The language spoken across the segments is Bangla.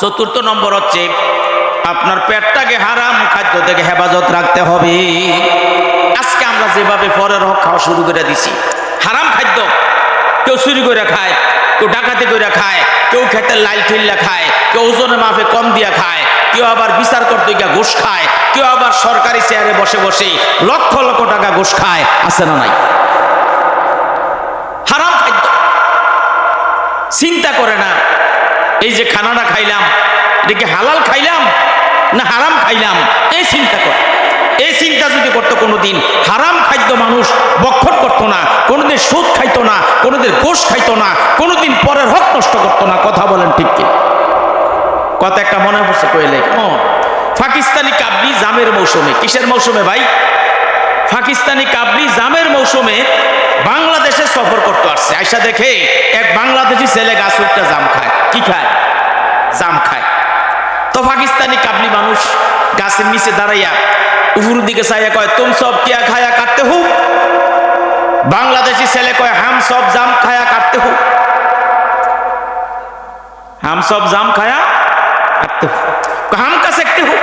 চতুর্থ নম্বর হচ্ছে আপনার পেটটাকে হারাম খাদ্য থেকে হেফাজত রাখতে হবে। আজকে আমরা যেভাবে পরের হক খাওয়া শুরু করে দিছি, হারাম খাদ্য, কেউ চুরি করে খায়, কেউ ডাকাতি করে খায়, কেউ খেতে লাইল ঠিল্লা খায়, কেউ ওজনের মাপে কম দিয়া খায়, কেউ আবার বিচার করতে গিয়ে ঘুষ খায়, কেউ আবার সরকারি চেয়ারে বসে বসে লক্ষ লক্ষ টাকা ঘুষ খায়। আছে না নাই? হারাম খাদ্য চিন্তা করে না, এই যে খানাটা খাইলাম এটা কি হালাল খাইলাম না হারাম খাইলাম, এই চিন্তা করে। এই চিন্তা যদি করতো কোনোদিন, হারাম খাদ্য মানুষ বক্ষণ করতো না, কোনোদিন সুদ খাইতো না, কোনোদিন ঘুষ খাইতো না, কোনোদিন পরের হক নষ্ট করতো না। কথা বলেন ঠিক কি? কথা একটা মনে পড়ছে কইলে, পাকিস্তানি কাবলি জামের মৌসুমে, কিসের মৌসুমে ভাই? পাকিস্তানি কাবলি জামের মৌসুমে বাংলাদেশে সফর করতে আসছে। আয়সা দেখে এক বাংলাদেশি ছেলে গাছ উঠটা জাম খায়। কি খায়? জাম খায়। তো পাকিস্তানি কাবলি মানুষ গাছের নিচে দাঁড়াইয়া উপরের দিকে চাইয়া কয়, তুম সব কিয়া খায়া কাটতে হো? বাংলাদেশি ছেলে কয়, হাম সব জাম খায়া কাটতে হো, হাম সব জাম খায়া কাটতে হো, হাম কা সেকতে হো,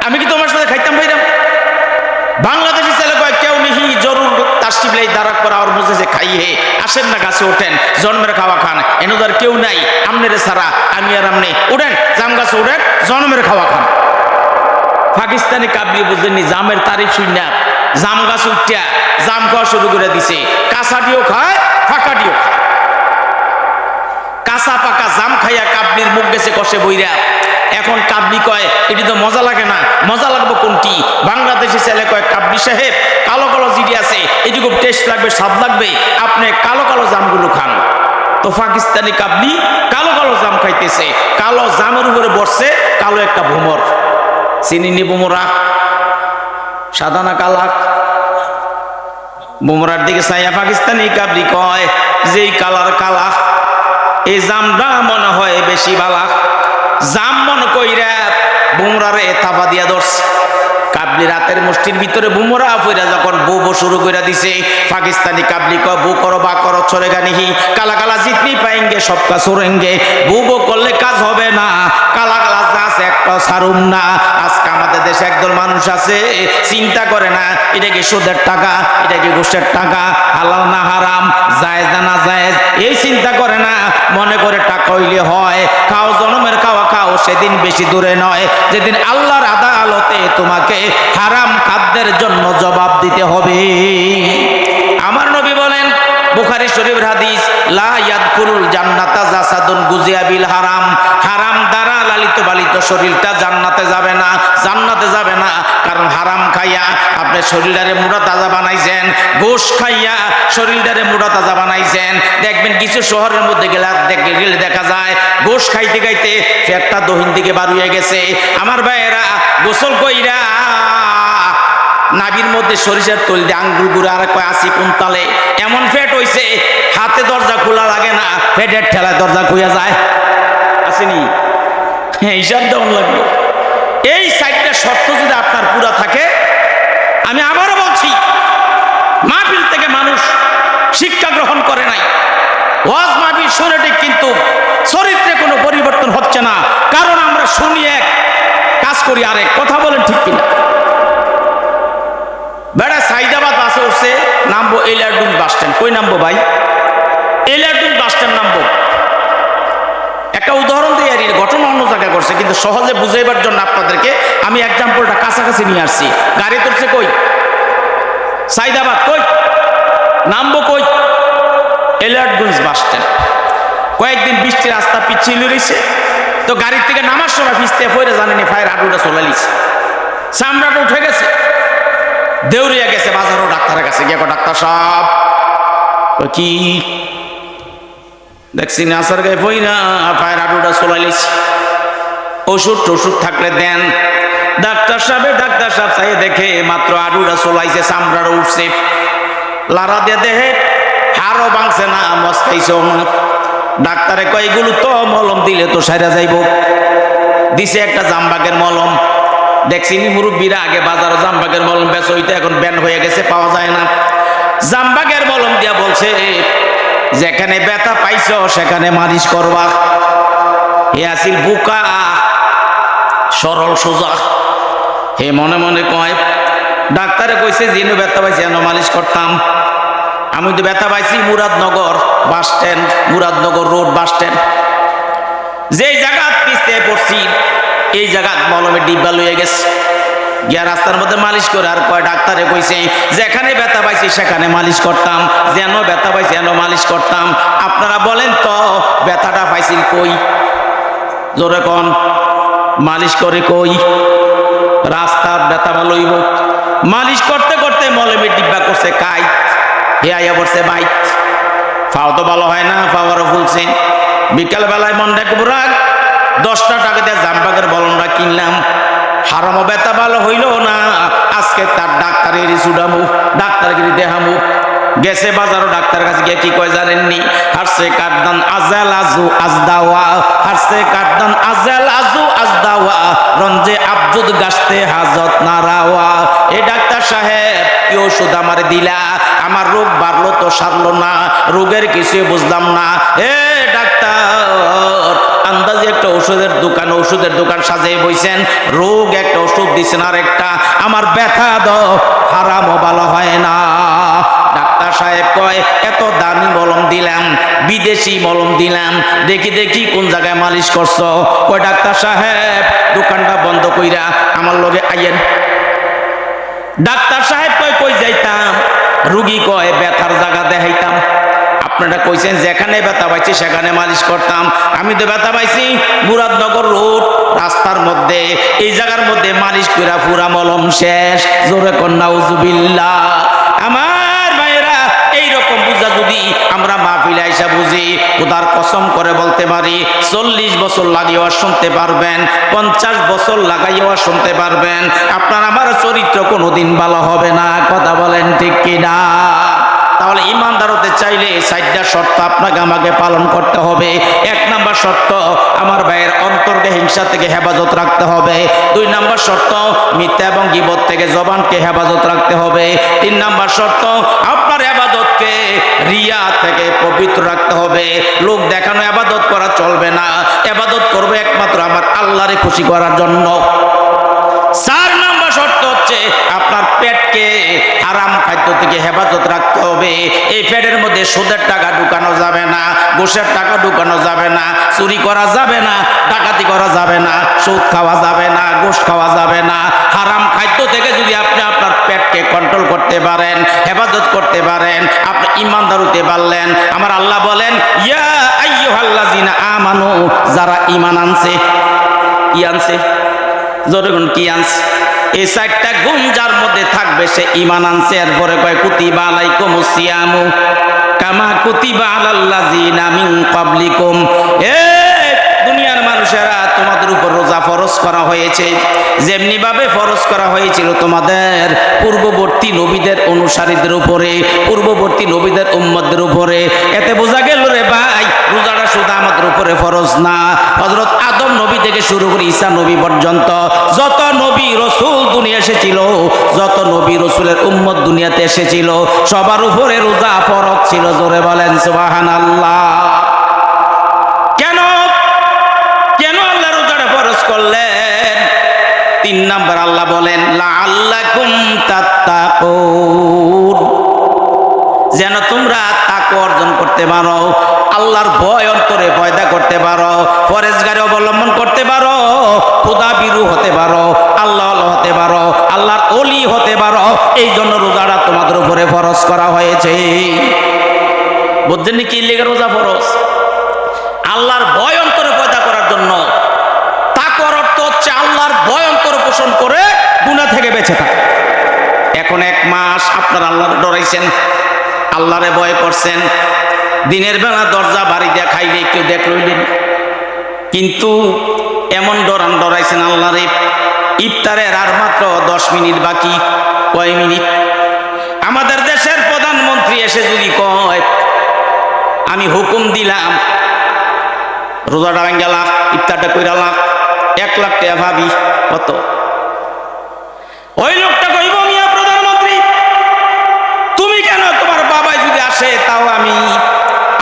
আমি কি তোমার সাথে খাইতাম ভাইরাম? বাংলাদেশি ছেলে কয়, কেউ নিহি জরুর তাসিব লাই দাঁড়া করা আর মুঝে যে খাই হে, আসেন না গাছে ওঠেন, জন্মের খাওয়া খান, এনদার কেউ নাই, আমনের ছাড়া আমি আর আমনে, উঠেন জাম গাছে উঠেন, জন্মের খাওয়া খান। পাকিস্তানি কাবলি বুঝেননি, জামের তারিফ শুনিয়া জাম গাছ উঠিয়া জাম খাওয়া শুরু করে দিছে। কাঁচাটিও খায়, ফাঁকাটিও খায়। কাঁচা পাকা জাম খাইয়া কাবলির মুখ গেছে কষে বইরা। এখন কাবলি কয়, এটি তো মজা লাগে না, মজা লাগবে কোনটি? বাংলাদেশি ছেলে কয়, কাবলি সাহেব কালো কালো জিডি আছে, এটি খুব টেস্ট লাগবে, স্বাদ লাগবে, আপনি কালো কালো জামগুলো খান। তো পাকিস্তানি কাবলি কালো কালো জাম খাইতেছে, কালো জামের উপরে বসছে কালো একটা ভোমর। চিনি বোমরা সাদা না কালা? বোমরার দিকে চাইয়া পাকিস্তানি কাবলি কয়, যেই কালার কালা, এই জামটা মনে হয় বেশি বালা। জাম মন কইরা বুমরারে থাপা দিয়া ধরছে। কাবলি রাতের মুষ্টির ভিতরে বুমরা ফইরা যখন বউ বউ শুরু করে দিছে, পাকিস্তানি কাবলি কয়, বউ করো বা করো চলেগা নিহি, কালা কালা জিতনি পাইঙ্গে সবকা চোরেঙ্গে, বউ বউ করলে কাজ হবে না, কালা কালা যা আছে একটাও ছাড়ুম না। আজকে আমাদের দেশে একদল মানুষ আছে চিন্তা করে না, এটা কি সুদের টাকা, এটা কি ঘুষের টাকা, হালাল না হারাম, জায়েজ না না জায়েজ, এই চিন্তা করে না। মনে করে টাকা হইলে হয়, খাও জনমের খাওয়া খাও, সেদিন বেশি দূরে নয় যেদিন আল্লাহর আদালতে তোমাকে হারাম খাদ্যের জন্য জবাব দিতে হবে। আমার নবী বলেন, বুখারী শরীফের হাদিস, লা ইয়াদখুলুল জান্নাতা জাসাদুন গুজিয়া বিল হারাম, হারাম দ্বারা লালিত পালিত শরীরটা জান্নাতে যাবে না, জান্নাতে যাবে না। কারণ হারাম খাইয়া আপনি শরীরটারে মোটা তাজা বানাইছেন, ঘুষ খাইয়া শরীরটারে মোটা তাজা বানাইছেন। দেখবেন কিছু শহরের মধ্যে গেলে দেখা যায় ঘুষ খাইতে খাইতে পেটটা দহিন দিকে বার হয়ে গেছে। আমার ভাইয়েরা, গোসল কইরা নাভির মধ্যে সরিষার তৈল দিয়ে আঙ্গুল গুড়ে আর কয় আসি কোন তালে, এমন ফেট হইছে হাতে দরজা খোলা লাগে না, ফেটের ঠেলায় দরজা খুইয়া যায়। আসেনি? হ্যাঁ, হিসাব দেওয়ান লাগবে। এই সাইডটা শর্ত যদি আপনার পুরা থাকে, আমি আবারও বলছি, মাহফিল থেকে মানুষ শিক্ষা গ্রহণ করে নাই, ওয়াজ মাহফিল শুনে ঠিক, কিন্তু চরিত্রে কোনো পরিবর্তন হচ্ছে না। কারণ আমরা শুনি এক, কাজ করি আরেক। কথা বলেন ঠিক কিনা? বেড়া সাইদাবাদ বাসে উঠছে, নামবো এলিয়ারডুন বাস স্ট্যান্ড। কই নামবো ভাই? এলিয়ারডুন বাস স্ট্যান্ড নামবো। একটা উদাহরণ দিয়ে আর ঘটনা অন্য জায়গায় করছে, কিন্তু সহজে বুঝাইবার জন্য আপনাদেরকে আমি এক্সাম্পলটা কাছাকাছি নিয়ে আসছি। গাড়ি তুলছে কই? সাইদাবাদ। কই নামবো? কই? এলিয়ারডুন বাস স্ট্যান্ড। কয়েকদিন বৃষ্টির রাস্তা পিছিয়ে রয়েছে, তো গাড়ির থেকে নামার সময় পিছতে পড়ে জানেনি ফায়ার হাঁটুটা চলে লিছে, চামড়াটা উঠে গেছে, দেউরিয়া গেছে বাজারও ডাক্তারের কাছে গিয়ে, ডাক্তার সাহেব কি দেখছি নাসার গায়ে বই না, ফায়ার হাঁটুটা চলে লিছে, ওষুধ টষুধ থাকলে দেন। ডাক্তার সাহেব চাই দেখে মাত্র হাঁটুটা চলাইছে, চামড়াটা উঠছে, লারা দিয়ে দেহে হাড়ও ভাঙছে না, মস্কাইছেও না। ডাক্তারে কয়, এগুলো তো মলম দিলে তো সাইরা যাইব। দিছে একটা জামবাগের মলম। দেখছি মুরব্বীরা আগে বাজারে জামবাগের মলম বেচে, ওইটা এখন ব্যান হয়ে গেছে, পাওয়া যায় না। জামবাগের মলম দিয়া বলছে, যেখানে ব্যথা পাইছ সেখানে মালিশ করবা। এ আসিল বুকা সরল সোজা। হে মনে মনে কয় ডাক্তারে কইছে যেন ব্যথা পাইছি যেন মালিশ করতাম। আমি তো ব্যথা পাইছি Muradnagar bus stand, Muradnagar road bus stand, যেই জায়গা পিছতে পড়ছি এই জায়গা মলমের ডিব্বা লইয়া গেছে, গিয়া রাস্তার মধ্যে মালিশ করে আর কয় ডাক্তারে কইছে যেখানে ব্যথা পাইছি সেখানে মালিশ করতাম, যেন ব্যথা পাইছি যেন মালিশ করতাম। আপনারা বলেন তো ব্যথাটা পাইছিল কই? জোরে কোন, মালিশ করে কই? রাস্তার ব্যথা ভালো হইব। মালিশ করতে করতে মলমের ডিব্বা করছে কাইত, হে আইয়া পড়ছে বাইক। ফাও তো ভালো হয় না, পাওয়ারও ফুলছে। বিকাল বেলায় মন ডাকবো রাগ 10টা টাকা দিয়ে জামবাগের বলনটা কিনলাম, হারামো ব্যথা ভালো হইল না। আজকে তার ডাক্তারের সুডামু, ডাক্তারগিরি দেহামু। গেছে বাজারও, ডাক্তার কাছে গিয়ে কি কয় জানেননি? হারছে কাটদান আজাল আজু আজদাওয়া, হারছে কাটদান আজাল আজু আজদাওয়া, রঞ্জে আবজুদ গাছতে হাজত নারাওয়া। এ ডাক্তার সাহেব কি ওষুধ আমার দিলা? আমার রোগ বাড়লো তো সারলো না, রোগের কিছুই বুঝলাম না। এ ডাক্তার আন্দাজে একটা ওষুধের দোকান সাজিয়ে বইছেন, রোগ একটা ওষুধ দিছেন আর একটা, আমার ব্যথা দাও হারামও ভালো হয় না। ডাক্তার সাহেব কয় এত দামি মলম দিলাম, বিদেশি মলম দিলাম, দেখি দেখি কোন জায়গায় মালিশ করছো। কয় ডাক্তার সাহেব দোকানটা বন্ধ কইরা আমার লগে আইয়েন। ডাক্তার সাহেব কয় কই যাইতাম? রুগী কয় ব্যথার জায়গা দেখাইতাম। আপনারা কইছেন যেখানে ব্যথা পাইছি সেখানে মালিশ করতাম। আমি তো ব্যথা পাইছি মুরাদনগর রোড রাস্তার মধ্যে, এই জায়গার মধ্যে মালিশ কইরা পুরা মলম শেষ। জোরে কন্যা উজুবিল্লাহ। আমার ভাইয়েরা এইরকম বুঝা যদি আমরা মাহফিলে আইসা বুঝি, খোদার কসম করে বলতে পারি 40 বছর লাগিয়েও শুনতে পারবেন, 50 বছর লাগাইও শুনতে পারবেন, আপনার আমার চরিত্র কোনোদিন ভালো হবে না। কথা বলেন ঠিক কিনা? তাহলে ইমানদার হতে চাইলে 4টা শর্ত আপনাকে আমাকে পালন করতে হবে। 1 নাম্বার শর্ত, আমার ভাইয়ের অন্তরকে হিংসা থেকে হেফাজত রাখতে হবে। 2 নাম্বার শর্ত, মিথ্যা এবং গীবত থেকে জবানকে হেফাজত রাখতে হবে। 3 নাম্বার শর্ত, আপনার ইবাদতকে রিয়া থেকে পবিত্র রাখতে হবে। লোক দেখানো ইবাদত করা চলবে না, ইবাদত করবে একমাত্র আমার আল্লাহরে খুশি করার জন্য। 4 নাম্বার শর্ত হচ্ছে আপনার পেটকে হারাম খাদ্য থেকে হেফাজত রাখতে হবে। এই পেটের মধ্যে সুদের টাকা ঢুকানো যাবে না, ঘুষের টাকা ঢুকানো যাবে না, চুরি করা যাবে না, ডাকাতি করা যাবে না, সুদ খাওয়া যাবে না, ঘুষ খাওয়া যাবে না। হারাম খাদ্য থেকে যদি আপনি আপনার পেটকে কন্ট্রোল করতে পারেন, হেফাজত করতে পারেন, আপনি ইমানদার হতে পারলেন। আমার আল্লাহ বলেন ইয়া আইয়ুহাল্লাযিনা আমানু, যারা ঈমান আনছে। কি আনছে? জোরে কি আনছে? এই 4টা গুণ যার মধ্যে থাকবে সে ঈমান আনছে। এরপরে কয় কুতিবা আলাইকুমুস সিয়ামু কামা কুতিবা আলাল্লাযিনা মিন ক্বাবলিকুম। এ দুনিয়ার মানুষেরা, তোমাদের উপর রোজা ফরজ করা হয়েছে যেমনি ভাবে ফরজ করা হয়েছিল তোমাদের পূর্ববর্তী নবীদের অনুসারীদের উপরে, পূর্ববর্তী নবীদের উম্মতদের উপরে। এতে বোঝা গেল রে ভাই, রোজাটা শুধু আমাদের উপরে ফরজ না, হযরত আদম নবী থেকে শুরু করে ঈসা নবী পর্যন্ত যত নবী রাসূল দুনিয়া এসেছিল, যত নবী রাসূলের উম্মত দুনিয়াতে এসেছিল, সবার উপরে রোজা ফরজ ছিল। জোরে বলেন সুবহানাল্লাহ। কেন কেন আল্লাহ রোজাটা ফরজ করলেন? 3 নাম্বার আল্লাহ বলেন লাআল্লাকুম তাত্তাকুন, যেন তোমরা তাকওয়া অর্জন করতে পারো, আল্লাহর ভয় অন্তরে পয়দা করতে পারো, পরেজগারি অবলম্বন করতে পারো, খোদা বিরু হতে পারো, আল্লাহ হতে পারো, আল্লাহর ওলি হতে পারো। এই জন্য রোজাটা তোমাদের উপরে ফরজ করা হয়েছে। বুঝছেন কি লেগে রোজা ফরজ? আল্লাহর ভয় অন্তরে পয়দা করার জন্য। তাকওয়ার অর্থ হচ্ছে আল্লাহর ভয় অন্তরে পোষণ করে গুনাহ থেকে বেঁচে থাকা। এখন 1 মাস আপনার আল্লাহরে ডরাইছেন, আল্লাহরে ভয় করছেন, দিনের বেলা দরজা বাড়ি দিয়ে খাইলে কেউ দেখলইলেন, কিন্তু এমন ডরাইছেন আল্লাহরে, ইফতারের আর মাত্র 10 মিনিট বাকি। কয় মিনিট? আমাদের দেশের প্রধানমন্ত্রী এসে যদি কয় আমি হুকুম দিলাম রোজাটা ভাঙ্গালাম, ইফতারটা কইরালাম, 1 লাখ টাকা ভাবি কত? ওই লোকটা কইব মিয়া প্রধানমন্ত্রী তুমি কেন, তোমার বাবাই যদি আসে তাও আমি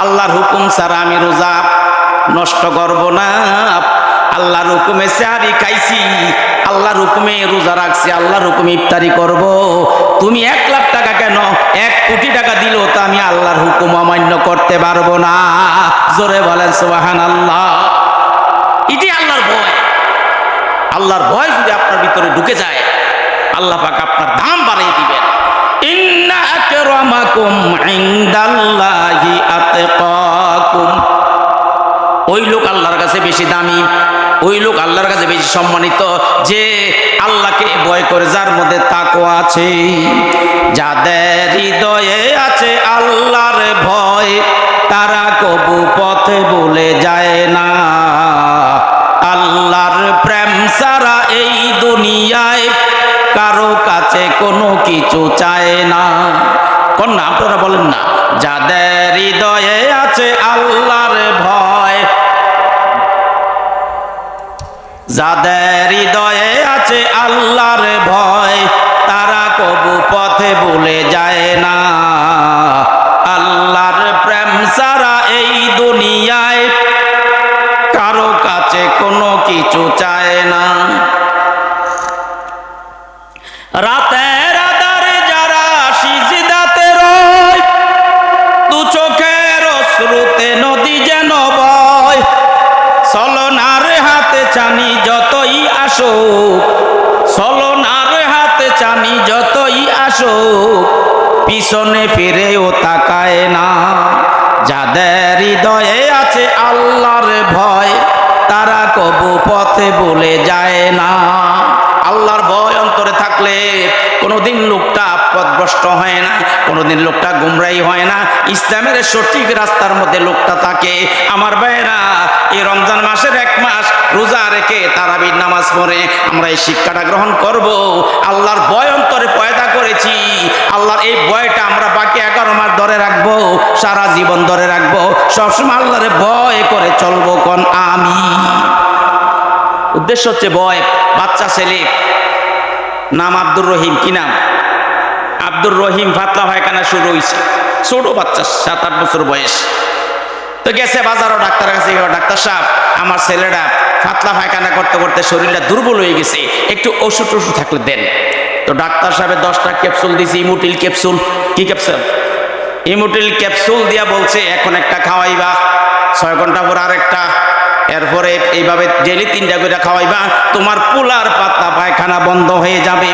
আল্লাহর হুকুম ছাড়া আমি রোজা নষ্ট করব না। আল্লাহর হুকুমে সেহারি খাইছি, আল্লাহর হুকুমে রোজা রাখছি, আল্লাহর হুকুমে ইফতারি করব। তুমি 1 লাখ টাকা কেন 1 কোটি টাকা দিলেও তো আমি আল্লাহর হুকুম অমান্য করতে পারবো না। জোরে বলেন সুবহানাল্লাহ। এটি আল্লাহর ভয়। আল্লাহর ভয় যদি আপনার ভিতরে ঢুকে যায়, আল্লাহ পাক আপনার দাম বাড়িয়ে দিবেন। ইন্না আকরামাকুম ইনদাল্লাহি আতকাকুম। ওই লোক আল্লাহর কাছে বেশি দামি, ওই লোক আল্লাহর কাছে বেশি সম্মানিত যে আল্লাহকে ভয় করে, যার মধ্যে তাকওয়া আছে। যাদের হৃদয়ে আছে আল্লাহর ভয়, তারা কবু পথে ভুলে যায় না। আল্লাহর প্রেম ছাড়া এই দুনিয়ায় কারো কাছে কোনো কিছু চায় না। কোন না আপনারা বলেন না? যাদের হৃদয়ে আছে আল্লাহর ভয়, যাদের হৃদয়ে আছে আল্লাহর ভয়, তারা কবু পথে ভুলে যায় না। আল্লাহর প্রেম ছাড়া এই দুনিয়ায় কারো কাছে কোনো কিছু চায় না। রাতের আধারে যারা সিজদাতে রয়, দু চোখের অশ্রুতে নদী যেন বয়। ছলনার হাতে চানি যতই আসুক, ছলনার হাতে চানি যতই আসুক, পিছনে ফিরেও তাকায় না। যাদের হৃদয়ে আছে আল্লাহর ভয়, তারা কবু পথে ভুলে যায় না। আল্লাহর ভয় অন্তরে থাকলে কোনোদিন লোকটা পথভ্রষ্ট হয় না, কোনোদিন লোকটা গুমরাই হয় না। ইসলামের সঠিক রাস্তার মধ্যে লোকটা থাকে। আমার ভাইয়েরা, এই রমজান মাসের 1 মাস রোজা রেখে তারাবির নামাজ পড়ে আমরা এই শিক্ষাটা গ্রহণ করব। আল্লাহর ভয় অন্তরে পয়দা করেছি, আল্লাহর এই ভয়টা আমরা বাকি 11 মাস ধরে রাখবো, সারা জীবন ধরে রাখবো। সবসময় আল্লাহরে ভয় করে চলবো। কোন আমি উদ্দেশ্য হচ্ছে ভয়। বাচ্চা ছেলে, নাম আব্দুর রহিম। কি নাম? আব্দুর রহিম। পাতলা পায়খানা শুরু হয়েছে, ছোট বাচ্চা, 7-8 বছর বয়স। তো গেছে বাজারও ডাক্তারের কাছে, ডাক্তার সাহেব আমার ছেলেটা পাতলা পায়খানা করতে করতে শরীরটা দুর্বল হয়ে গেছে, একটু ওষুধ টষুধ থাকলে দেন। তো ডাক্তার সাহেবের 10টা ক্যাপসুল দিয়েছি, ইমোটিল ক্যাপসুল। কি ক্যাপসুল? ইমোটিল ক্যাপসুল দিয়া বলছে এখন একটা খাওয়াইবা, 6 ঘন্টা পর আরেকটা, এরপরে এইভাবে ডেলি 3টা করে খাওয়াইবা, তোমার পোলার পাতলা পায়খানা বন্ধ হয়ে যাবে।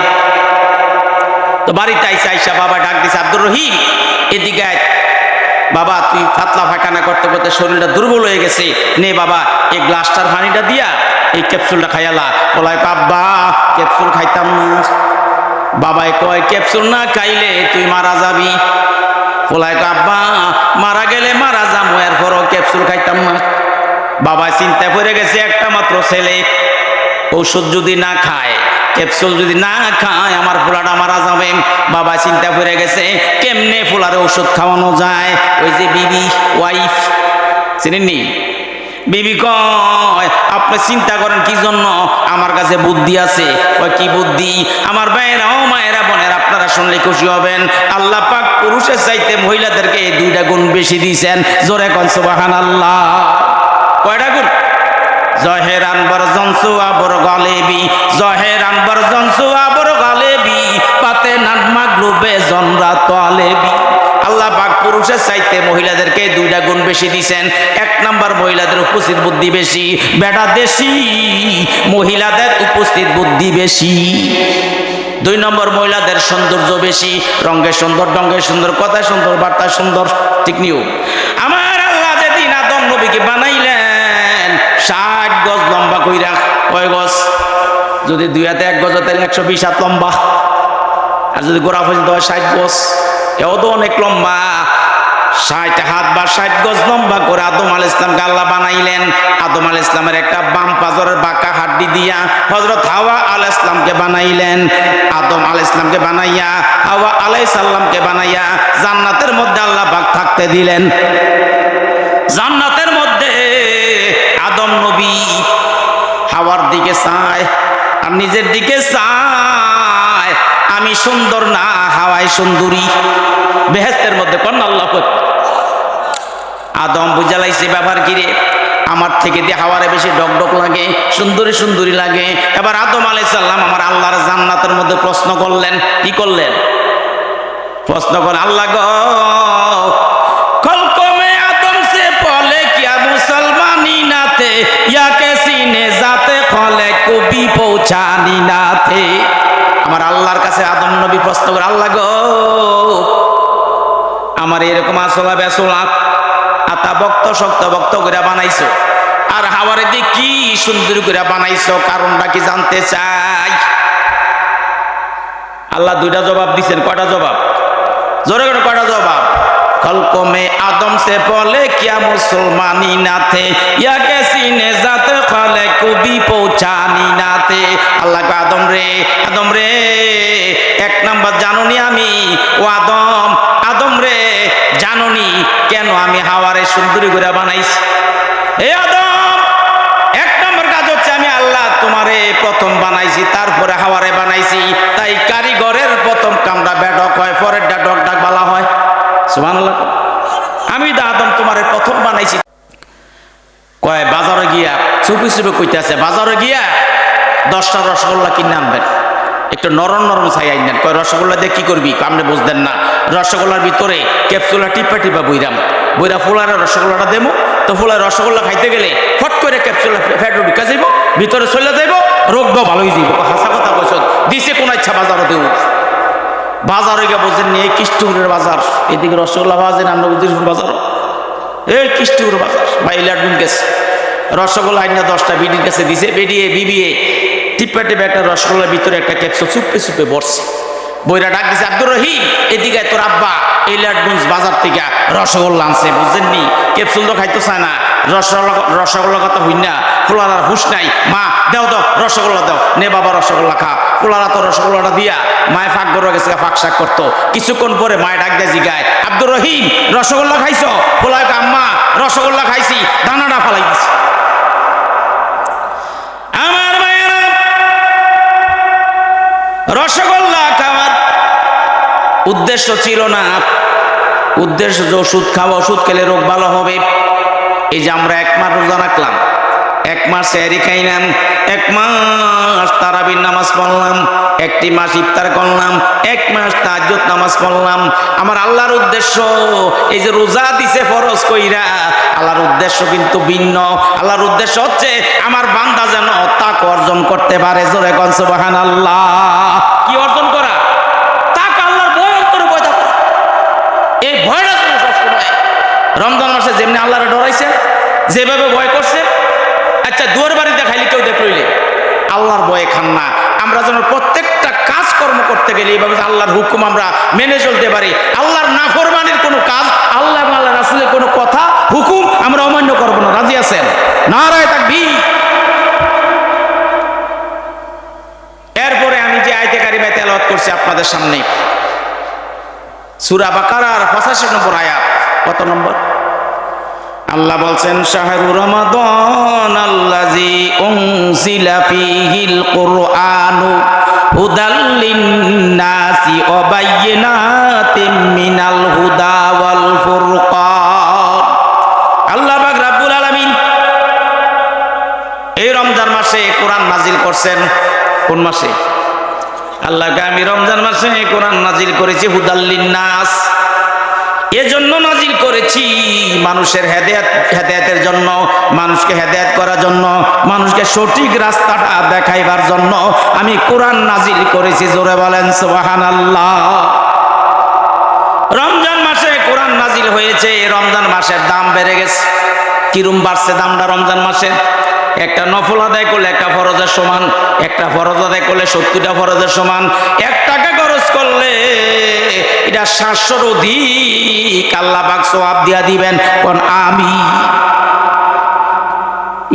তো বাড়িতে আইসা বাবা ডাক দিছে, আব্দুর রহিম এদিকে আয়। বাবা তুই পাতলা পায়খানা করতে করতে শরীরটা দুর্বল হয়ে গেছে, নে বাবা এই গ্লাসটার পানিটা দিয়া এই ক্যাপসুলটা খাইয়ালা। বলাই আব্বা ক্যাপসুল খাইতাম না। বাবাই কয় ক্যাপসুল না খাইলে তুই মারা যাবি। বলাই আব্বা মারা গেলে মারা যাবো, এরপরও ক্যাপসুল খাইতাম না। বাবা চিন্তা করে গেছে, একটা মাত্র ছেলে, ঔষধ যদি না খায়, ক্যাপসুল যদি না খায়, আমার পোলাটা মারা যাবে। বাবা চিন্তা করে গেছে কেমনে পোলারে ওষুধ খাওয়ানো যায়। ওই যে বিবি, ওয়াইফ চিনেননি? বিবি কয় আপনি চিন্তা করেন কি জন্য, আমার কাছে বুদ্ধি আছে। কয় কি বুদ্ধি? আমার ভাইয়েরা, ও মায়েরা, বোনেরা, আপনারা শুনলে খুশি হবেন। আল্লাহ পাক পুরুষের চাইতে মহিলাদেরকে 2টা গুণ বেশি দিয়েছেন। জোরে কোন সুবহানাল্লাহ। কয়টা গুণ? জহেরান বরজনসু আবর গালেবি, জহেরান বরজনসু আবর গালেবি, পাতে নান মাগলুবে জনরা তালেবি। আল্লাহ পাক পুরুষের চাইতে মহিলাদেরকে 2টা গুণ বেশি দিয়েছেন। 1 নাম্বার মহিলাদের উপস্থিত বুদ্ধি বেশি, বেটা দেশি, মহিলাদের উপস্থিত বুদ্ধি বেশি। 2 নম্বর মহিলাদের সৌন্দর্য বেশি, রঙে সুন্দর, ঢঙ্গে সুন্দর, কথায় সুন্দর, বার্তায় সুন্দর। ঠিক নিও? আমার আল্লাহ যেদিন আদম নবীকে বানাইলেন 60 গজ লম্বা কইরা, কয় গজ? যদি 2 হাতে 1 গজ তাহলে 120 হাত লম্বা, আর যদি গোড়া পর্যন্ত হয় 60 গজ, এও তো অনেক লম্বা। 60 হাত বা 60 গজ লম্বা করে আদম আলাইহিস সালামকে আল্লাহ বানাইলেন। আদম আলাইহিস সালামের একটা বাম পাজরের বাঁকা হাড্ডি দিয়া হযরত হাওয়া আলাইহিস সালামকে বানাইলেন। আদম আলাইহিস সালামকে বানাইয়া, হাওয়া আলাইহিস সালামকে বানাইয়া জান্নাতের মধ্যে আল্লাহ পাক থাকতে দিলেন। জান্নাতের মধ্যে আদম নবী হাওয়ার দিকে চায় আর নিজের দিকে চায়, আমি সুন্দর না, হাওয়াই সুন্দরী। বেহেশতের মধ্যে কোন আল্লাহ আদম বুঝালাইছে ব্যাপার কিরে, আমার থেকে দিয়ে হাওয়ারে বেশি ডকডক লাগে, সুন্দরী সুন্দরী লাগে। এবার আদম আলাইহিস সালাম আমার আল্লাহর জান্নাতের মধ্যে প্রশ্ন করলেন। কি করলেন? প্রশ্ন করে, আল্লাহ গো খলকো মে আদম সে পলে কিয়া মুসলমানি নাতে ইয়া কেসি নে জাতে খলে কবি পৌঁছানি নাতে। আমার আল্লাহর কাছে আদম নবী প্রশ্ন করে, আল্লাহ গো আমার এরকম আসলা বেসলা আতা বক্ত শক্ত বক্ত করে বানাইছো, আর হাওয়ারে দিয়ে কি সুন্দর করে বানাইছো, কারণটা কি জানতে চাই। আল্লাহ দুইটা জবাব দিচ্ছেন। কয়টা জবাব? জোরে করে কয়টা জবাব? খলকো মে আদম সে পলে কিয়া মুসলমানি নাতে ইয়া কেসি নে জাতে খলে কবি পৌঁছানি নাতে। আল্লাহ কো আদম রে, আদম রে, এক নাম্বার জানুনি আমি ও আদম, আদম রে জানুনি কেন আমি হাওয়ারে সুন্দরী করে বানাইছি। হে আদম, এক নম্বর কাজ হচ্ছে আমি আল্লাহ তোমারে প্রথম বানাইছি, তারপরে হাওয়ারে বানাইছি, তাই কারিগরের প্রথম কামটা বেডক হয়, পরের ডক ডাক বলা হয়। সুবহানাল্লাহ। আমি তো আদম তোমারে প্রথম বানাইছি। কয় বাজারে গিয়া চুপি চুপি কইতেছে, বাজারে গিয়া 10টা রসগোল্লা কিনে আনবেন, একটু নরম নরম ছাই আনবেন। কয় রসগোল্লা দিয়ে কি করবি? আপনি বুঝতেন না, রসগোল্লার ভিতরে ক্যাপসুলা টিপা টিপা বইরাম, বইরা ফুলারে রসগোল্লাটা দেবো, তো ফুলার রসগোল্লা খাইতে গেলে ফট করে ক্যাপসুলা ফ্যাটও ঢুকা যাইব, ভিতরে চলে যাইব, রোগটাও ভালো হয়ে যাইব। হাসা কথা কইছ, দিছে কোন ইচ্ছা বাজারও দেব। বাজারে গিয়ে বোঝেন নি, এই কৃষ্ণপুরের বাজার, এদিকে রসগোল্লা পাওয়া যায় না, আমরা উজিরপুর বাজার, এই কৃষ্ণপুর বাজার বা ইলাডুন গেছে রসগোল্লা আইনা 10টা বিডির কাছে দিছে, বেরিয়ে বিবিয়ে টিপা টিপা একটা রসগোল্লার ভিতরে একটা ক্যাপসুল চুপে চুপে বসছে। বইরা ডাক দিছে, আব্দুর রহিম এদিকে তোর আব্বা এই লাটগঞ্জ বাজার থেকে রসগোল্লা আনছে, বুঝছেন নি? ক্যাপসুল তো খাইতে চায় না, রসগোল্লা কথা হই না, ফুলার আর হুশ নাই। মা দেও দাও রসগোল্লা দাও, নে বাবা রসগোল্লা খা। ফুলারা তো রসগোল্লাটা দিয়া মায়ে ফাঁক করে গেছে, ফাঁক শাক করতো। কিছুক্ষণ পরে মায়ে ডাক দিয়ে জিগায়, আব্দুর রহিম রসগোল্লা খাইছ? ফুলায় আম্মা রসগোল্লা খাইছি, দানাটা ফালাই দিছি। আমার মায়েরা রসগোল্লা খাওয়ার উদ্দেশ্য ছিল না, উদ্দেশ্য যে ওষুধ খাওয়া, ওষুধ খেলে রোগ ভালো হবে। এই যে আমরা 1 মাস রোজা রাখলাম, 1 মাস সেহরি খাইলাম, 1 মাস তারাবির নামাজ পড়লাম, 1টি মাস ইফতার করলাম, 1 মাস তাহাজ্জুদ নামাজ পড়লাম। আমার আল্লাহর উদ্দেশ্য এই যে রোজা দিছে ফরজ কইরা, আল্লাহর উদ্দেশ্য কিন্তু ভিন্ন। আল্লাহর উদ্দেশ্য হচ্ছে আমার বান্দা যেন তাকওয়া অর্জন করতে পারে। জোরে কোন সুবহানাল্লাহ। কি অর্জন করা? তাকওয়া, আল্লাহর ভয় অন্তরে পয়দা করা। এই ভয়টা যেন সবসময় রমজান মাসে যেমনি আল্লাহরে ডরাইছেন, যেভাবে ভয় করছেন, আচ্ছা দুয়ার বাড়িতে খাইলে কেউ দেখলইলে আল্লাহর ভয়ে খান না। আমরা যেন প্রত্যেকটা কাজকর্ম করতে গেলে এইভাবে আল্লাহর হুকুম আমরা মেনে চলতে পারি। আল্লাহর নাফরমানির কোনো কাজ, আল্লাহ এবং আল্লাহ রাসূলের কোনো কথা হুকুম আমরা অমান্য করব না। রাজি আছেন? নারায়ে তাকবীর। এরপরে আমি যে আয়াতে কারিমা তেলাওয়াত করছি আপনাদের সামনে, সূরা বাকারার 85 নম্বর আয়াত। কত নম্বর? আল্লাহ বলছেন, শাহরু রমাদান আল্লাযী উনজিলা ফীহিল কুরআনু হুদাল লিন-নাসি ওয়া বায়্যিনাতিম মিনাল হুদা ওয়াল ফুরকান। আল্লাহ পাক রব্বুল আলামিন এই রমজান মাসে কোরআন নাজিল করছেন। কোন মাসে? আল্লাহ আমি রমজান মাসে কোরআন নাজিল করেছি হুদাল লিন-নাস, এজন্য নাজিল করেছি মানুষের হেদায়েতের জন্য, মানুষকে হেদায়েত করার জন্য, মানুষকে সঠিক রাস্তাটা দেখাইবার জন্য আমি কোরআন নাজিল করেছি। জোরে বলেন সুবহানাল্লাহ। রমজান মাসে কোরআন নাজিল হয়েছে, রমজান মাসের দাম বেড়ে গেছে। কিরম বাড়ছে দামটা রমজান মাসে? একটা নফল আদায় করলে একটা ফরজের সমান, একটা ফরজ আদায় করলে 70টা ফরজের সমান। 1 টাকা খরচ করলে এটা 700-র অধিক আল্লাহ পাক সওয়াব দিয়া দিবেন। কোন আমি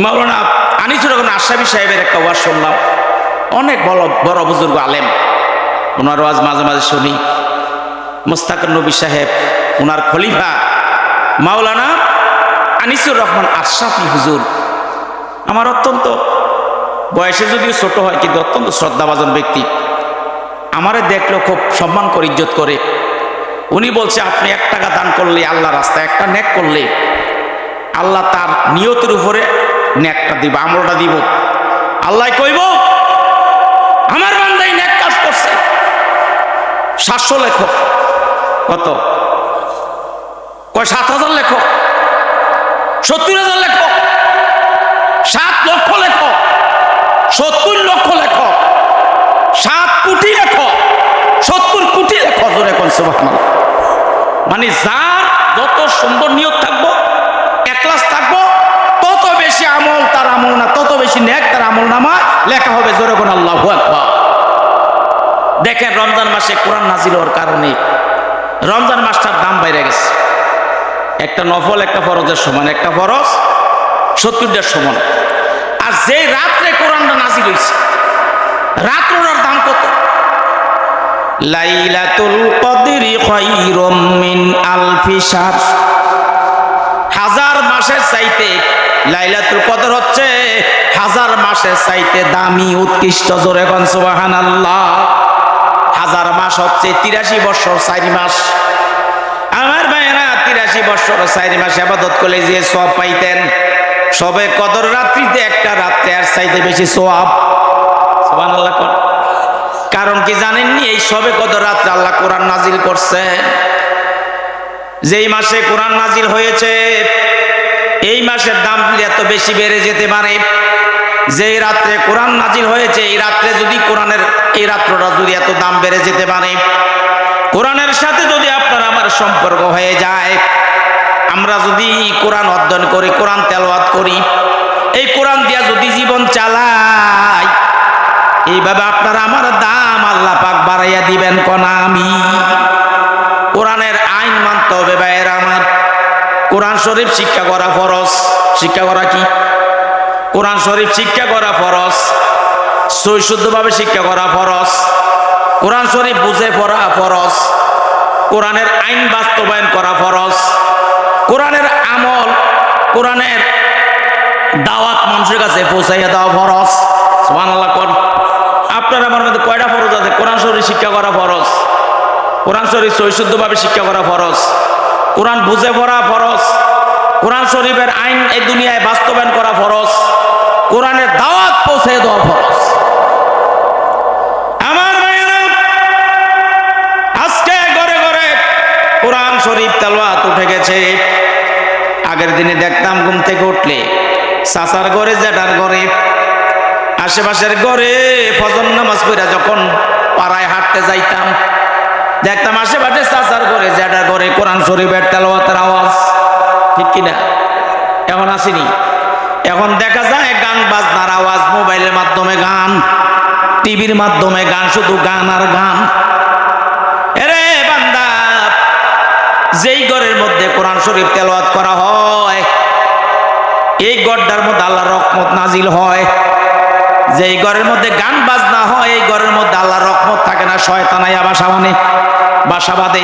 মাওলানা আনিসুর রহমান আশরাফি সাহেবের একটা ওয়াজ শুনলাম, অনেক বড় বুজুর্গ আলেম, ওনার ওয়াজ মাঝে মাঝে শুনি। মুস্তাকির নবী সাহেব, ওনার খলিফা মাওলানা আনিসুর রহমান আশরাফি হুজুর, আমার অত্যন্ত বয়সে যদিও ছোট হয় কিন্তু অত্যন্ত শ্রদ্ধাভাজন ব্যক্তি। আমারে দেখলেও খুব সম্মান করে, ইজ্জত করে। উনি বলছে, আপনি 1 টাকা দান করলে আল্লাহ রাস্তায়, একটা নেক করলে আল্লাহ তার নিয়তের উপরে নেকটা দিব, আমলটা দিব। আল্লাহ কইব আমার বান্দাই নেক কাজ করছে, 700 লেখো। কত কয় 7,000 লেখো, 70,000 লেখো, 7 লক্ষ লেখো, 70 লক্ষ লেখো, 7 কোটি লেখো, 70 কোটি লেখো। জোরে কোন সুবহানাল্লাহ। মানে যার যত সুন্দর নিয়ত থাকবো, ইখলাস থাকবো, তত বেশি আমল তার আমল না, তত বেশি নেক তার আমল নামা লেখা হবে। জোরে কোন আল্লাহু আকবার। দেখেন রমজান মাসে কোরআন নাজিল হওয়ার কারণে রমজান মাসটার দাম বাইরে গেছে। একটা নফল একটা ফরজের সমান, একটা ফরজ 70টার সমান। আর যে রাত্রে কোরআনটা নাজিল হয়েছে, রাত্রটার দাম কত? লাইলাতুল কদরি খায়রুম মিন আলফি শাহর। 1000 মাসের চাইতে লাইলাতুল কদর হচ্ছে 1000 মাসের চাইতে দামি, উৎকৃষ্ট। জোরে কোন সুবহানাল্লাহ। 1000 মাস হচ্ছে 83 বছর 4 মাস। আমার ভাইয়েরা 83 বছর 4 মাস ইবাদত করলে যে সওয়াব পাইতেন, সবে কদর রাত্রিতে একটা রাত্রে আর চাইতে বেশি সওয়াব। সুবহানাল্লাহ। কারণ কি জানেননি? এই সবে কদর রাত্রে আল্লাহ কোরআন নাজিল করছেন। যেই মাসে কোরআন নাজিল হয়েছে এই মাসের দাম এত বেশি বেড়ে যেতে পারে। যেই রাত্রে কোরআন নাজিল হয়েছে এই রাত্রে যদি কোরআনের এই রাত্রটা যদি এত দাম বেড়ে যেতে পারে, কোরআনের সাথে যদি আপনার আমার সম্পর্ক হয়ে যায়, আমরা যদি কোরআন অধ্যয়ন করি, কোরআন তেলাওয়াত করি, এই কোরআন দিয়া যদি জীবন চালাই, এইভাবে আপনার আমার দাম আল্লাহ পাক বাড়াইয়া দিবেন। কোন আমি কোরআনের আইন মানতে হবে ভাইয়েরা আমার। কোরআন শরীফ শিক্ষা করা ফরজ। শিক্ষা করা কি? কোরআন শরীফ শিক্ষা করা ফরজ, সহি শুদ্ধভাবে শিক্ষা করা ফরজ, কোরআন শরীফ বুঝে পড়া ফরজ, কোরআনের আইন বাস্তবায়ন করা ফরজ, কোরআনের আমল, কোরআনের দাওয়াত মানুষের কাছে পৌঁছাইয়া দেওয়া ফরজ। সুবহানাল্লাহ। আপনার আমার মধ্যে কয়টা ফরজ আছে? কোরআন শরীফ শিক্ষা করা ফরজ, কোরআন শরীফ সহি শুদ্ধভাবে শিক্ষা করা ফরজ, কোরআন বুঝে পড়া ফরজ, কোরআন শরীফের আইন এই দুনিয়ায় বাস্তবায়ন করা ফরজ, কোরআনের দাওয়াত পৌঁছে দেওয়া ফরজ। আমার ভাইয়েরা, আজকে ঘরে ঘরে কোরআন শরীফ তেলাওয়াত উঠে গেছে। আগের দিনে দেখতাম ঘুম থেকে উঠলে চাচার ঘরে, জ্যাঠার ঘরে, আশেপাশের ঘরে ফজর নামাজ পড়া যখন পাড়ায় হাঁটতে যাইতাম, দেখতাম আশেপাশে চাচার ঘরে, জ্যাঠার ঘরে কোরআন শরীফের তেলাওয়াতের আওয়াজ। ঠিক কিনা? এখন আসেনি? এখন দেখা যায় গান বাজনার আওয়াজ, মোবাইলের মাধ্যমে গান, টিভির মাধ্যমে গান, শুধু গান আর গান। এরে বান্দা, যেই ঘরের মধ্যে কোরআন শরীফ তেলাওয়াত করা হয় এই ঘরটার মধ্যে আল্লাহর রহমত নাজিল হয়। যেই ঘরের মধ্যে গান বাজনা হয় এই ঘরের মধ্যে আল্লাহর রহমত থাকে না, শয়তান আইয়া বাসা বাঁধে।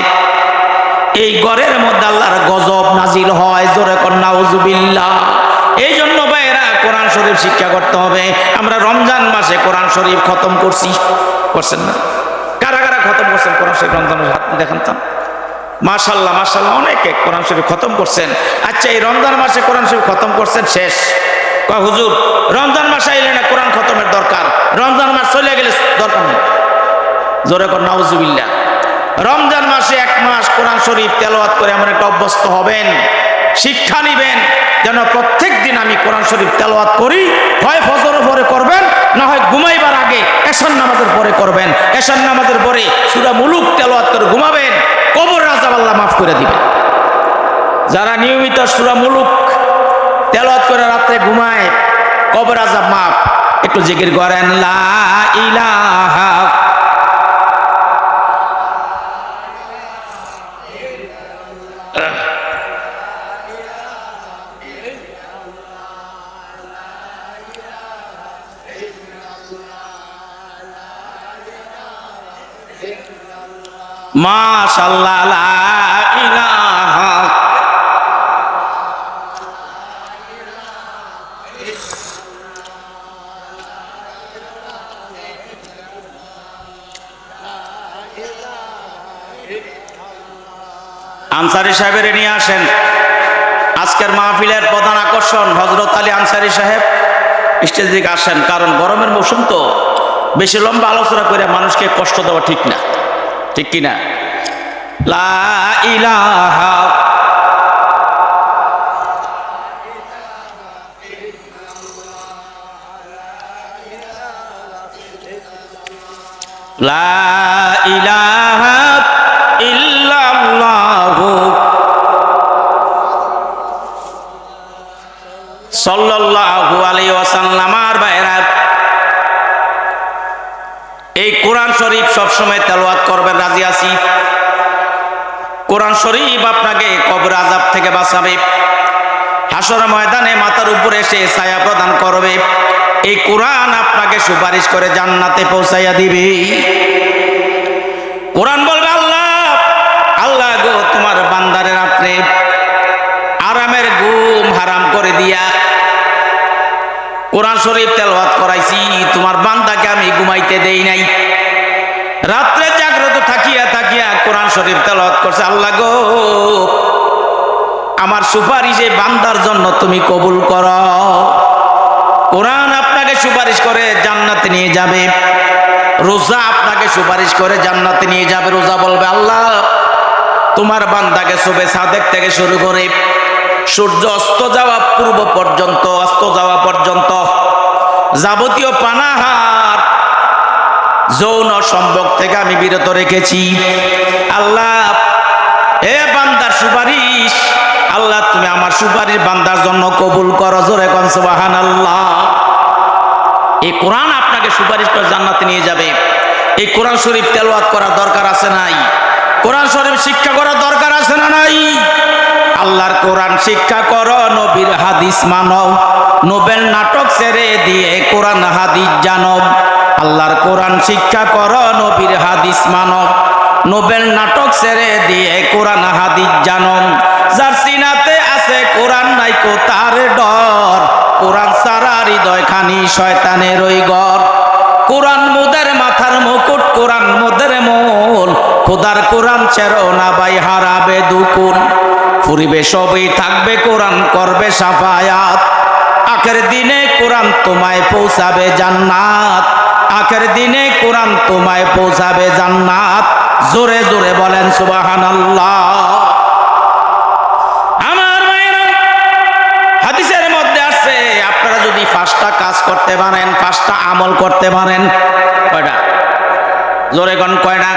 এই ঘরের মধ্যে আল্লাহর গজব নাজিল হয়। জোরে কর নাউজুবিল্লাহ। এই জন্য ভাইয়েরা কোরআন শরীফ শিক্ষা করতে হবে। আমরা রমজান মাসে কোরআন শরীফ খতম করছেন না? কারা কারা খতম করছেন কোরআন শরীফ রমজান মাসে? হাত দেখান তো। মাশাআল্লাহ মাশাআল্লাহ, অনেকে কোরআন শরীফ খতম করছেন। আচ্ছা, এই রমজান মাসে কোরআন শরীফ খতম করছেন, শেষ। কয় হুজুর রমজান মাসে আইলে না কোরআন খতমের দরকার, রমজান মাস চলে গেলে দরকার নেই। জোরে কর নাউজুবিল্লাহ। রমজান মাসে 1 মাস কোরআন শরীফ তেলাওয়াত করে এমন একটা অভ্যস্ত হবেন, শিক্ষা নিবেন, যেন প্রত্যেক দিন আমি কোরআন শরীফ তেলাওয়াত করি। হয় ফজরের পরে করবেন, না হয় ঘুমাইবার আগে এশার নামাজের পরে করবেন। এশার নামাজের পরে সূরা মুলুক তেলাওয়াত করে ঘুমাবেন, কবর আযাব আল্লাহ মাফ করে দিবেন। যারা নিয়মিত সূরা মুলুক তেলাওয়াত করে রাতে ঘুমায়, কবর আযাব মাফ। একটু জিকির করেন লা ইলাহা মাশাআল্লাহ লা ইলাহা। আনসারী সাহেবের নিয়ে আসেন, আজকের মাহফিলের প্রধান আকর্ষণ হযরত আলী আনসারী সাহেব স্টেজ দিকে আসেন, কারণ গরমের মৌসুম তো বেশি লম্বা আলোচনা করে মানুষকে কষ্ট দেওয়া ঠিক না, ঠিক কিনা? লা ইলাহা লা ইলাহা ইল্লাল্লাহু সাল্লাল্লাহু আলাইহি ওয়াসাল্লাম। আর ভাইরা, এই কোরআন শরীফ সবসময় তেলাওয়াত করবেন, রাজি আছি? কোরআন শরীফ আপনাকে কবর আযাব থেকে বাঁচাবে, হাসর ময়দানে মাথার উপরে এসে ছায়া প্রদান করবে। এই কোরআন আপনাকে সুপারিশ করে জান্নাতে পৌঁছাইয়া দিবে। কোরআন বলবে, আল্লাহ আল্লাহ গো, তোমার বান্দারে রাত্রে আরামের ঘুম হারাম করে দিয়া কোরআন শরীফ তেলাওয়াত করাইছি, তোমার বান্দাকে আমি ঘুমাইতে দেই নাই। রাত্রে জাগ্রত থাকিয়া থাকিয়া কোরআন শরীফ তেলাওয়াত করছে। আল্লাহ গো, আমার সুপারিশে বান্দার জন্য তুমি কবুল করো। কোরআন আপনাকে সুপারিশ করে জান্নাতে নিয়ে যাবে। রোজা আপনাকে সুপারিশ করে জান্নাতে নিয়ে যাবে। রোজা বলবে, আল্লাহ তোমার বান্দাকে শোবে সাদেক থেকে শুরু করে সূর্য অস্ত যাওয়া পূর্ব পর্যন্ত, অস্ত যাওয়া পর্যন্ত যাবতীয় পানাহার যৌন সম্ভোগ থেকে আমি বিরত রেখেছি। আল্লাহ এ বান্দার সুপারিশ, আল্লাহ তুমি আমার সুপারিশ বান্দার জন্য কবুল করো। জোরে কোন সুবহানাল্লাহ। এই কোরআন আপনাকে সুপারিশ করে জান্নাতে নিয়ে যাবে। এই কোরআন শরীফ তেলাওয়াত করার দরকার আছে নাই? কোরআন শরীফ শিক্ষা করার দরকার আছে না নাই? আল্লাহর কোরআন শিক্ষা করো, নবীর হাদিস মানো, নোবেল নাটক ছেড়ে দিয়ে কোরআন হাদিস জানো। আল্লাহর কোরআন শিক্ষা করো, নবীর হাদিস মানো, নোবেল নাটক ছেড়ে দিয়ে কোরআন হাদিস জানো। যার সিনাতে আছে কোরআন নাই কো তার ডর, কোরআন সারা হৃদয় খানি শয়তানের ওই ঘর। কোরআন মোদের মাথার মুকুট, কোরআন মোদের মূল, খোদার কোরআন ছেড়ো না ভাই হারাবে দুকুল। ফুরিবে সবই থাকবে কোরআন করবে সাফায়াত, আখের দিনে কোরআন তোমায় পৌঁছাবে জান্নাত, আখের দিনে কোরআন তোমায় পৌঁছাবে জান্নাত। জোরে জোরে বলেন সুবহানাল্লাহ। আমার মায়েরা, হাদিসের মধ্যে আছে আপনারা যদি 5টা কাজ করতে পারেন, 5টা আমল করতে পারেন, কয়টা? জোরে কোন কয়টা?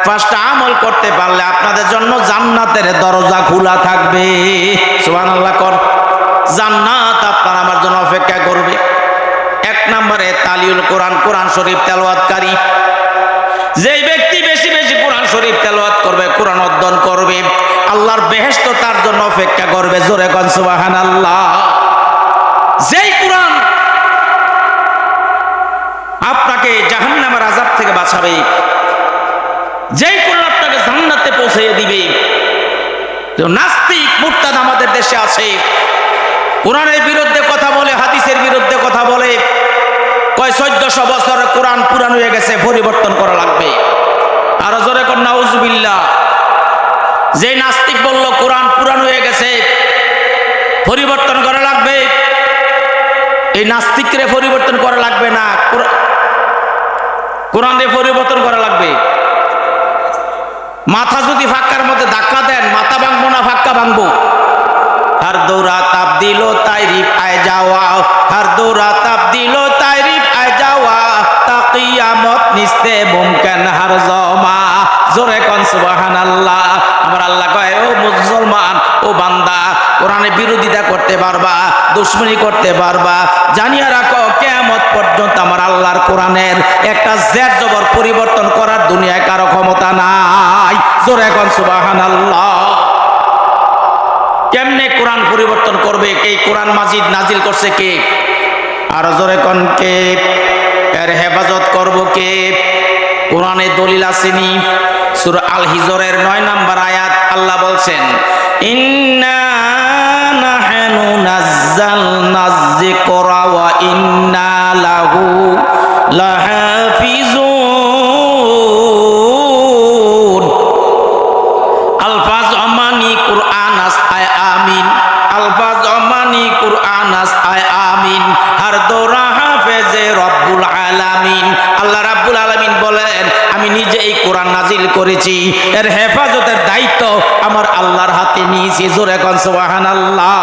5টা আমল করতে পারলে আপনাদের জন্য জান্নাতের দরজা খোলা থাকবে। সুবহানাল্লাহ কর। জান্নাত আপনার আমার জন্য অপেক্ষা করবে। 1 নম্বরে তালিউল কোরআন, কোরআন শরীফ তেলাওয়াতকারী। যেই ব্যক্তি বেশি বেশি কোরআন শরীফ তেলাওয়াত করবে, কোরআন অধ্যয়ন করবে, আল্লাহর বেহেশত তার জন্য অপেক্ষা করবে। জোরে কোন সুবহানাল্লাহ। যেই কোরআন আপনাকে জাহান্নামের আযাব থেকে বাঁচাবে, যেই কোরআন আপনাকে জান্নাতে পৌঁছে দিবে। নাস্তিক মুরতাদ আমাদের দেশে আছে, কোরআনের বিরুদ্ধে কথা বলে, হাদিসের বিরুদ্ধে কথা বলে, কয় 1400 বছর কোরআন পুরান হয়ে গেছে, পরিবর্তন করা লাগবে। আর জোরে কোন নাউজুবিল্লাহ। যে নাস্তিক বলল কোরআন পুরান হয়ে গেছে, পরিবর্তন করা লাগবে, এই নাস্তিকরে পরিবর্তন করা লাগবে না, কোরআনে পরিবর্তন করা লাগবে। মাথা যদি ফাক্কার মধ্যে ধাক্কা দেন, মাথা ভাঙবো না ফাক্কা ভাঙবো। हर दौरा तब्दीलो तारीफ आए जावा, हर दौरा तब्दीलो तारीफ आए जावा, ताक़ियामत निस्ते मुमकिन हर ज़मा। जोरे कौन सुबहानाल्लाह। আমার আল্লাহ কয়, ও মুসলমান, ও বান্দা, কোরআনের বিরোধিতা করতে পারবা, দুশমনি করতে পারবা, জানিয়ে রাখো কিয়ামত পর্যন্ত আমার আল্লাহর কোরআনের একটা জের জবর পরিবর্তন করার দুনিয়ায় কারো ক্ষমতা নাই। জোরে কোন সুবহানাল্লাহ। কেমনে কোরআন পরিবর্তন করবে? এই কোরআন মাজিদ নাজিল করছে কে? আর জোরে কোন কে? এর হেফাজত করব কে? কোরআনে দলিল আসেনি। সূরা আল হিজরের 9 নম্বর আয়াত আল্লাহ বলছেন, ইন্না নাহনু নাযালনা যিকরা ওয়া ইন্না লাহু লাহাফিজুন। আলফাজ আমানি কোরআন আমিন। আলামিন। আল্লাহ রাব্বুল আলামিন বলেন আমি নিজে এই কোরআন নাজিল করেছি, এর হেফাজতের দায়িত্ব আমার আল্লাহর হাতে নিয়েছি। জোরে কোন সুবহানাল্লাহ।